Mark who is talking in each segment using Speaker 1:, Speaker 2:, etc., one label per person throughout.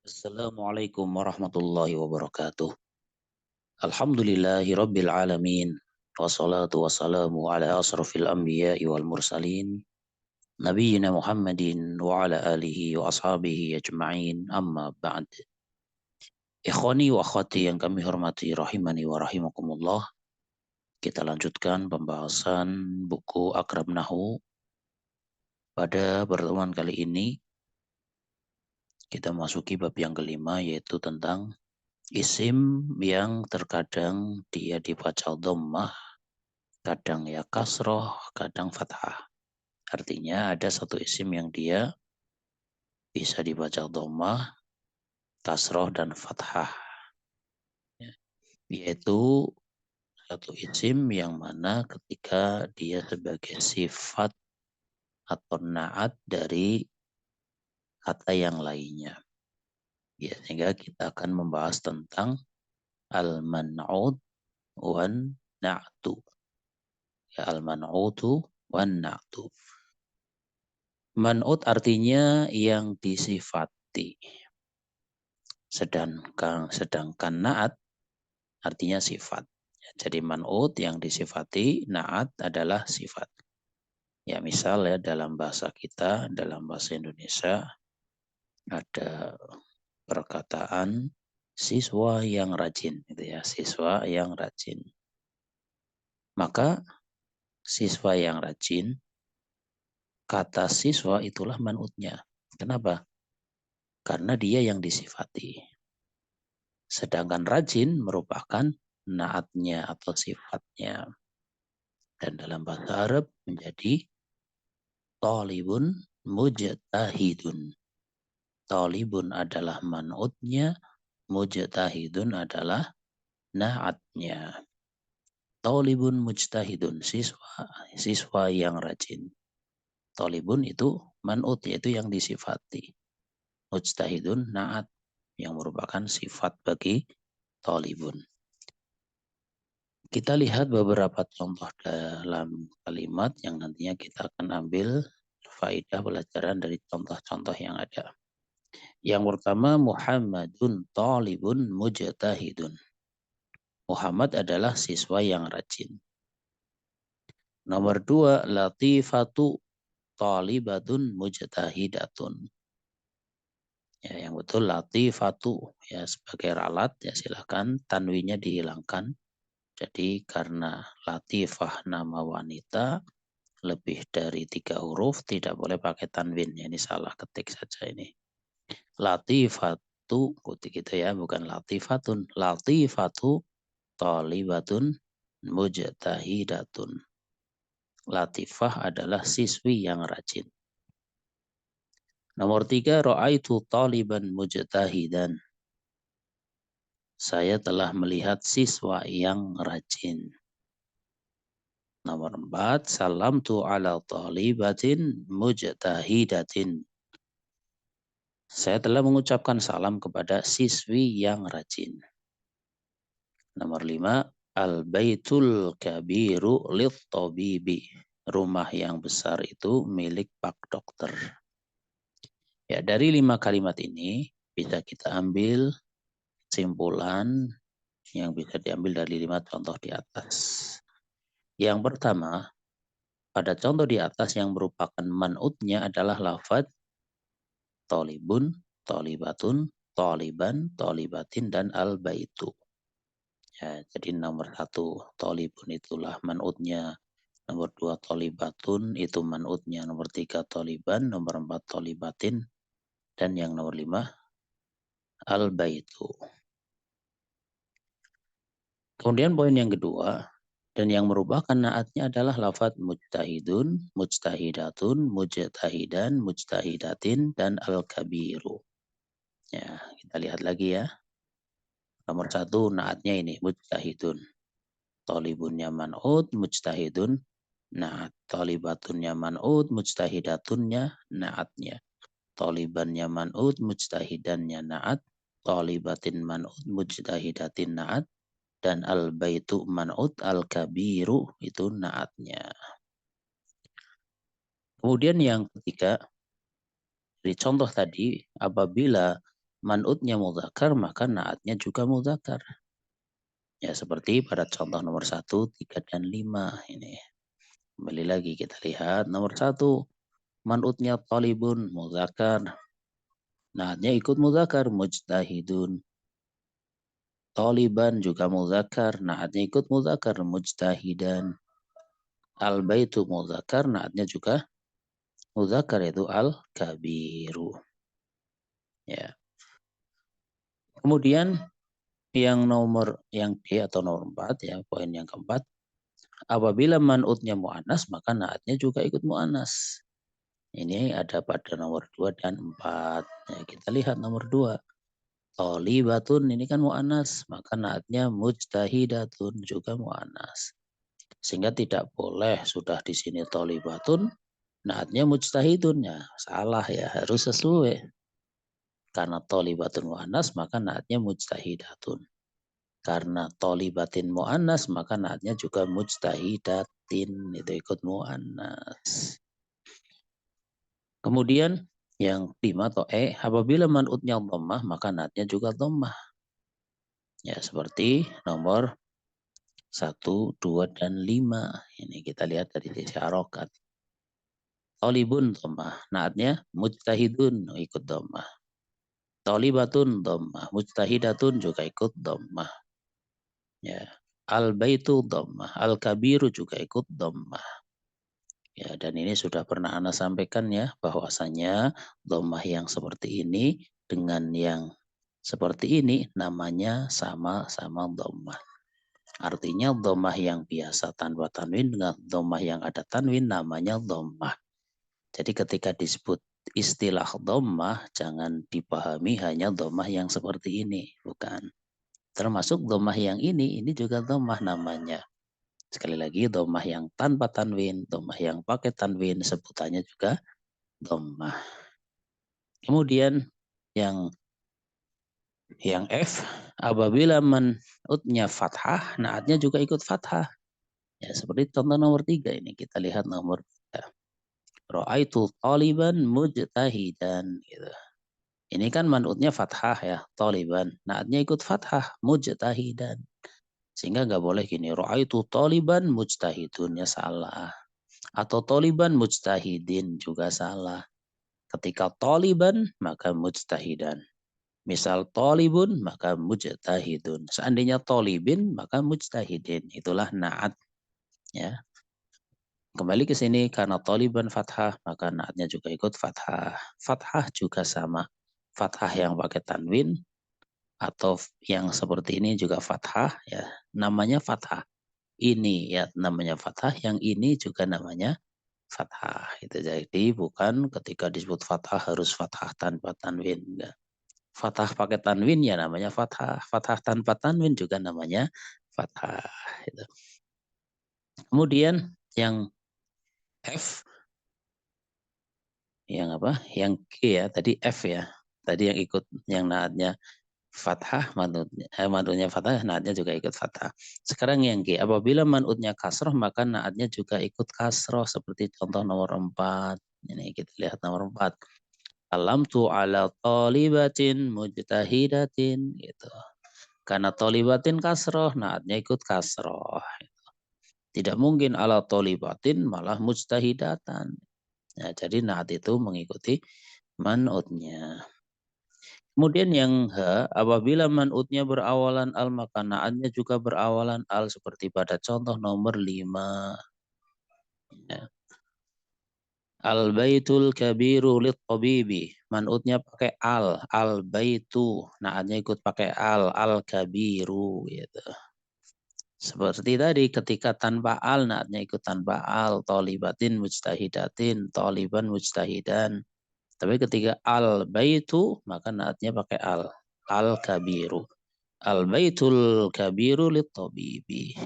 Speaker 1: Assalamualaikum warahmatullahi wabarakatuh. Alhamdulillahi rabbil alamin. Wassalatu wassalamu ala asrafil anbiya'i wal mursalin. Nabiyyina Muhammadin wa ala alihi wa ashabihi ajma'in amma ba'd. Ikhwani wa akhwati yang kami hormati rahimani wa rahimakumullah. Kita lanjutkan pembahasan buku Aqrab Nahu. Pada pertemuan kali ini kita masuki bab yang kelima, yaitu tentang isim yang terkadang dia dibaca dhammah, kadang ya kasroh, kadang fathah. Artinya ada satu isim yang dia bisa dibaca dhammah, kasroh, dan fathah. Yaitu satu isim yang mana ketika dia sebagai sifat atau naat dari kata yang lainnya. Ya, sehingga kita akan membahas tentang al-man'ud wan na'tu. Ya, al-man'udu wan na'tu. Man'ud artinya yang disifati. Sedangkan na'at artinya sifat. Jadi man'ud yang disifati, na'at adalah sifat. Ya, misal ya dalam bahasa kita, dalam bahasa Indonesia ada perkataan siswa yang rajin, gitu ya, siswa yang rajin. Maka siswa yang rajin, kata siswa itulah man'udnya. Kenapa? Karena dia yang disifati. Sedangkan rajin merupakan naatnya atau sifatnya. Dan dalam bahasa Arab menjadi talibun mujtahidun. Talibun adalah man'udnya, mujtahidun adalah naatnya. Talibun mujtahidun, siswa yang rajin. Talibun itu man'ud, yaitu yang disifati. Mujtahidun naat, yang merupakan sifat bagi talibun. Kita lihat beberapa contoh dalam kalimat yang nantinya kita akan ambil faedah pelajaran dari contoh-contoh yang ada. Yang pertama, Muhammadun talibun mujtahidun. Muhammad adalah siswa yang rajin. Nomor dua, Latifatu talibatun mujtahidatun. Ya, yang betul Latifatu, ya sebagai ralat, ya silahkan tanwinya dihilangkan. Jadi karena Latifah nama wanita lebih dari 3 huruf tidak boleh pakai tanwin. Ini salah ketik saja ini. Latifatu, ketik itu ya, bukan latifatun. Latifatu talibatun mujtahidatun. Latifah adalah siswi yang rajin. Nomor 3, ra'aitu taliban mujtahidan. Saya telah melihat siswa yang rajin. Nomor 4, salamtu ala talibatin mujtahidatin. Saya telah mengucapkan salam kepada siswi yang rajin. Nomor 5, al-baitul kabiru lit-tabibi. Rumah yang besar itu milik pak dokter. Ya, dari 5 kalimat ini bisa kita ambil kesimpulan yang bisa diambil dari 5 contoh di atas. Yang pertama, pada contoh di atas yang merupakan man'udnya adalah lafaz talibun, talibatun, taliban, talibatin, dan al-baitu. Ya, jadi nomor 1 talibun itulah man'udnya. Nomor 2 talibatun itu man'udnya. Nomor 3 taliban, nomor 4 talibatin, dan yang nomor 5 al-baitu. Kemudian poin yang kedua, dan yang merupakan naatnya adalah lafaz mujtahidun, mujtahidatun, mujtahidan, mujtahidatin, dan al-kabiru. Ya, kita lihat lagi ya. Nomor 1 naatnya ini mujtahidun. Talibunnya man'ud, mujtahidun naat. Talibatunnya man'ud, mujtahidatunnya naatnya. Talibannya man'ud, mujtahidannya naat. Talibatin man'ud, mujtahidatin naat. Dan al-baitu man'ud, al-kabiru itu naatnya. Kemudian yang ketiga, dari contoh tadi, apabila man'utnya mudzakkar, maka na'atnya juga mudzakkar. Ya, seperti pada contoh nomor 1, 3, dan 5 ini. Kembali lagi kita lihat nomor 1, man'utnya talibun mudzakkar. Na'atnya ikut mudzakkar, mujtahidun. Taliban juga mudzakkar, na'atnya ikut mudzakkar, mujtahidan. Al-baitu mudzakkar, na'atnya juga mudzakkar, yaitu al-kabiru. Ya. Kemudian yang D atau nomor 4 ya, poin yang keempat, apabila man'utnya mu'annas maka na'atnya juga ikut mu'annas. Ini ada pada nomor 2 dan 4. Ya, kita lihat nomor 2. Thalibatun ini kan mu'annas, maka naatnya mujtahidatun juga mu'annas. Sehingga tidak boleh sudah di sini thalibatun, naatnya mujtahidun, ya salah ya, harus sesuai. Karena thalibatun mu'annas maka naatnya mujtahidatun. Karena thalibatin mu'annas maka naatnya juga mujtahidatin, itu ikut mu'annas. Kemudian yang 5 atau apabila man'utnya dhammah maka naatnya juga dhammah. Ya, seperti nomor 1, 2, dan 5. Ini kita lihat dari sisi harokat. Tolibun dhammah. Naatnya mujtahidun ikut dhammah. Tolibatun dhammah. Mujtahidatun juga ikut dhammah. Ya. Al-baitu dhammah. Al-kabiru juga ikut dhammah. Ya, dan ini sudah pernah Anda sampaikan ya, bahwasanya dhammah yang seperti ini dengan yang seperti ini namanya sama-sama dhammah. Artinya dhammah yang biasa tanpa tanwin dengan dhammah yang ada tanwin namanya dhammah. Jadi ketika disebut istilah dhammah jangan dipahami hanya dhammah yang seperti ini, bukan. Termasuk dhammah yang ini juga dhammah namanya. Sekali lagi dhammah yang tanpa tanwin, dhammah yang pakai tanwin sebutannya juga dhammah. Kemudian yang F, apabila man'utnya fathah, naatnya juga ikut fathah. Ya, seperti contoh nomor 3 ini. Kita lihat nomor 3. Ra'aitu taliban mujtahidan. Gitu. Ini kan man'utnya fathah ya, taliban. Naatnya ikut fathah, mujtahidan. Sehingga nggak boleh gini, ra'aitu taliban mujtahidun, ya salah. Atau taliban mujtahidin juga salah. Ketika taliban maka mujtahidan. Misal talibun maka mujtahidun. Seandainya talibin maka mujtahidin. Itulah naat. Ya. Kembali ke sini karena taliban fathah maka naatnya juga ikut fathah. Fathah juga sama. Fathah yang pakai tanwin atau yang seperti ini juga fathah ya. Namanya fathah. Ini ya namanya fathah, yang ini juga namanya fathah. Itu jadi bukan ketika disebut fathah harus fathah tanpa tanwin, enggak. Fathah pakai tanwin ya namanya fathah. Fathah tanpa tanwin juga namanya fathah. Gitu. Kemudian yang F, yang apa? Yang G ya, tadi F ya. Tadi yang ikut yang naatnya fathah, manutnya fathah, naatnya juga ikut fathah. Sekarang yang G, apabila manutnya kasroh maka naatnya juga ikut kasroh seperti contoh nomor 4. Ini kita lihat nomor 4. Alamtu ala talibatin mujtahidatin gitu. Karena talibatin kasroh, naatnya ikut kasroh. Tidak mungkin ala talibatin malah mujtahidatan. Ya, jadi naat itu mengikuti man'utnya. Kemudian yang H, apabila man'utnya berawalan al maka naatnya juga berawalan al seperti pada contoh nomor 5. Ya. Al baitul kabiru lit tabibi. Man'utnya pakai al baitu. Naatnya ikut pakai al kabiru gitu. Seperti tadi ketika tanpa al naatnya ikut tanpa al, talibatin mujtahidatin, taliban mujtahidan. Tapi ketika al baitu maka naatnya pakai al kabiru. Al baitul kabiru lit tabibi.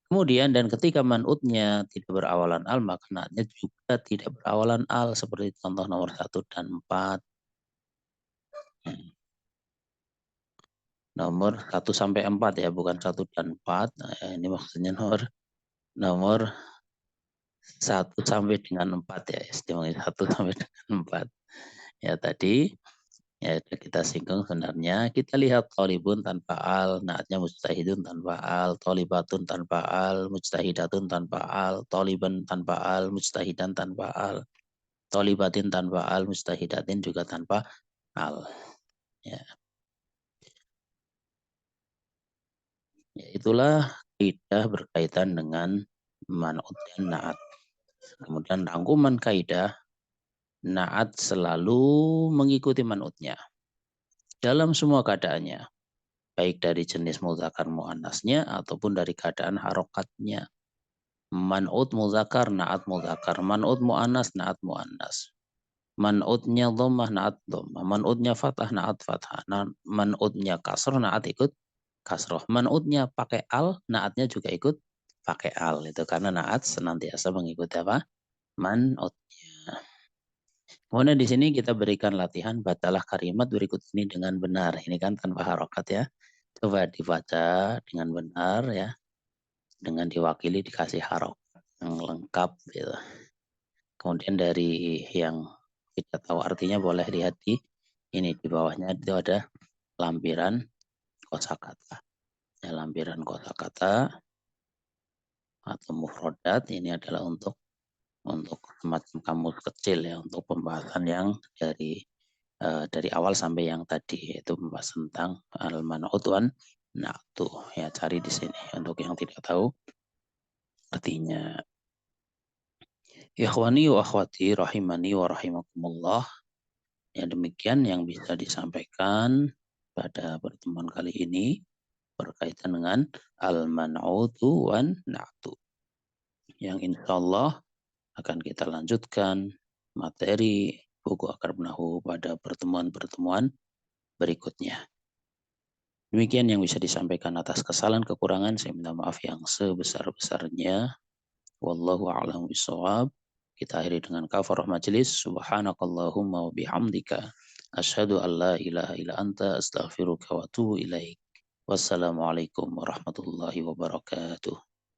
Speaker 1: Kemudian dan ketika man'utnya tidak berawalan al maka naatnya juga tidak berawalan al seperti contoh nomor 1 dan 4. Nomor 1 sampai 4 ya, bukan 1 dan 4. Nah, ini maksudnya nomor nomor 1 sampai dengan 4 ya, istimewa 1 sampai dengan 4. Ya tadi ya kita singgung sebenarnya, kita lihat thalibun tanpa al, naatnya mujtahidun tanpa al, thalibatun tanpa al, mujtahidatun tanpa al, thaliban tanpa al, mujtahidan tanpa al, thalibatin tanpa al, mujtahidatin juga tanpa al. Ya, ya itulah kaidah berkaitan dengan man'ut dan naat. Kemudian rangkuman kaidah, naat selalu mengikuti man'utnya dalam semua keadaannya, baik dari jenis muzakkar muannasnya ataupun dari keadaan harokatnya. Man'ut muzakkar, naat muzakkar, man'ut muannas, naat muannas. Man'utnya dhammah, naat dhammah, man'utnya fathah, naat fathah, man'utnya kasroh, naat ikut kasroh. Man'utnya pakai al, naatnya juga ikut pakai al. Itu karena naat senantiasa mengikuti apa? Man'utnya. Kemudian di sini kita berikan latihan batalah kalimat berikut ini dengan benar. Ini kan tanpa harokat ya. Coba dibaca dengan benar ya. Dengan diwakili dikasih harokat yang lengkap gitu. Kemudian dari yang kita tahu artinya boleh lihat di ini di bawahnya itu ada lampiran kosakata. Ya, lampiran kosakata atau mufrodat ini adalah untuk semacam kamus kecil ya, untuk pembahasan yang dari awal sampai yang tadi, yaitu membahas tentang al-man'ut wan na'tu. Ya, cari di sini untuk yang tidak tahu artinya. Ikhwani wa akhwati rahimani wa rahimakumullah. Ya, demikian yang bisa disampaikan pada pertemuan kali ini berkaitan dengan al-man'utu wan na'tu. Yang insya Allah akan kita lanjutkan materi buku Akar Nahu pada pertemuan-pertemuan berikutnya. Demikian yang bisa disampaikan. Atas kesalahan kekurangan saya minta maaf yang sebesar-besarnya. Wallahu a'lam bishawab. Kita akhiri dengan kafarah majelis. Subhanakallahumma wa bihamdika. Asyhadu an la ilaha illa anta astaghfiruka wa atubu ilaik. Wassalamualaikum warahmatullahi wabarakatuh.